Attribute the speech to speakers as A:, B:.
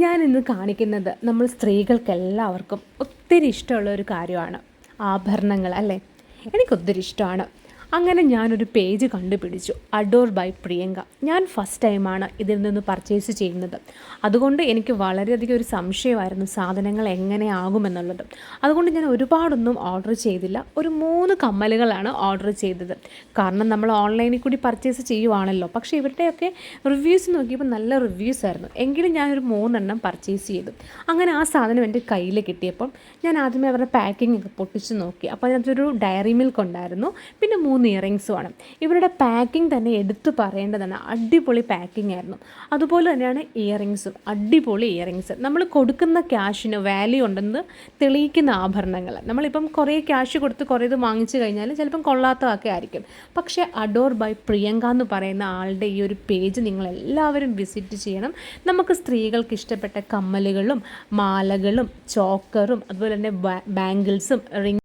A: ഞാനിന്ന് കാണിക്കുന്നത് നമ്മൾ സ്ത്രീകൾക്കെല്ലാവർക്കും ഒത്തിരി ഇഷ്ടമുള്ള ഒരു കാര്യമാണ് ആഭരണങ്ങൾ, അല്ലേ? എനിക്കൊത്തിരി ഇഷ്ടമാണ്. അങ്ങനെ ഞാനൊരു പേജ് കണ്ടുപിടിച്ചു, അഡോർ ബൈ പ്രിയങ്ക. ഞാൻ ഫസ്റ്റ് ടൈമാണ് ഇതിൽ നിന്ന് പർച്ചേസ് ചെയ്യുന്നത്. അതുകൊണ്ട് എനിക്ക് വളരെയധികം ഒരു സംശയമായിരുന്നു സാധനങ്ങൾ എങ്ങനെയാകുമെന്നുള്ളത്. അതുകൊണ്ട് ഞാൻ ഒരുപാടൊന്നും ഓർഡർ ചെയ്തില്ല. ഒരു 3 കമ്മലുകളാണ് ഓർഡർ ചെയ്തത്. കാരണം നമ്മൾ ഓൺലൈനിൽ കൂടി പർച്ചേസ് ചെയ്യുവാണല്ലോ. പക്ഷേ ഇവരുടെയൊക്കെ റിവ്യൂസ് നോക്കിയപ്പോൾ നല്ല റിവ്യൂസ് ആയിരുന്നു. എങ്കിലും ഞാനൊരു 3 എണ്ണം പർച്ചേസ് ചെയ്തു. അങ്ങനെ ആ സാധനം എൻ്റെ കയ്യിൽ കിട്ടിയപ്പം ഞാൻ ആദ്യമേ അവരുടെ പാക്കിംഗ് ഒക്കെ പൊട്ടിച്ച് നോക്കി. അപ്പോൾ അതിനകത്തൊരു ഡയറി മിൽക്ക് ഉണ്ടായിരുന്നു, പിന്നെ 3 ഇയറിങ്സുമാണ്. ഇവരുടെ പാക്കിംഗ് തന്നെ എടുത്തു പറയേണ്ടതാണ്. അടിപൊളി പാക്കിംഗ് ആയിരുന്നു. അതുപോലെ തന്നെയാണ് ഇയറിങ്സും, അടിപൊളി ഇയറിങ്സ്. നമ്മൾ കൊടുക്കുന്ന ക്യാഷിന് വാല്യൂ ഉണ്ടെന്ന് തെളിയിക്കുന്ന ആഭരണങ്ങൾ. നമ്മളിപ്പം കുറേ ക്യാഷ് കൊടുത്ത് കുറേ ഇത് വാങ്ങിച്ചു കഴിഞ്ഞാൽ ചിലപ്പം കൊള്ളാത്തതൊക്കെ ആയിരിക്കും. പക്ഷേ അഡോർ ബൈ പ്രിയങ്ക എന്ന് പറയുന്ന ആളുടെ ഈ ഒരു പേജ് നിങ്ങളെല്ലാവരും വിസിറ്റ് ചെയ്യണം. നമുക്ക് സ്ത്രീകൾക്ക് ഇഷ്ടപ്പെട്ട കമ്മലുകളും മാലകളും ചോക്കറും അതുപോലെ തന്നെ ബാംഗിൾസും റിംഗ്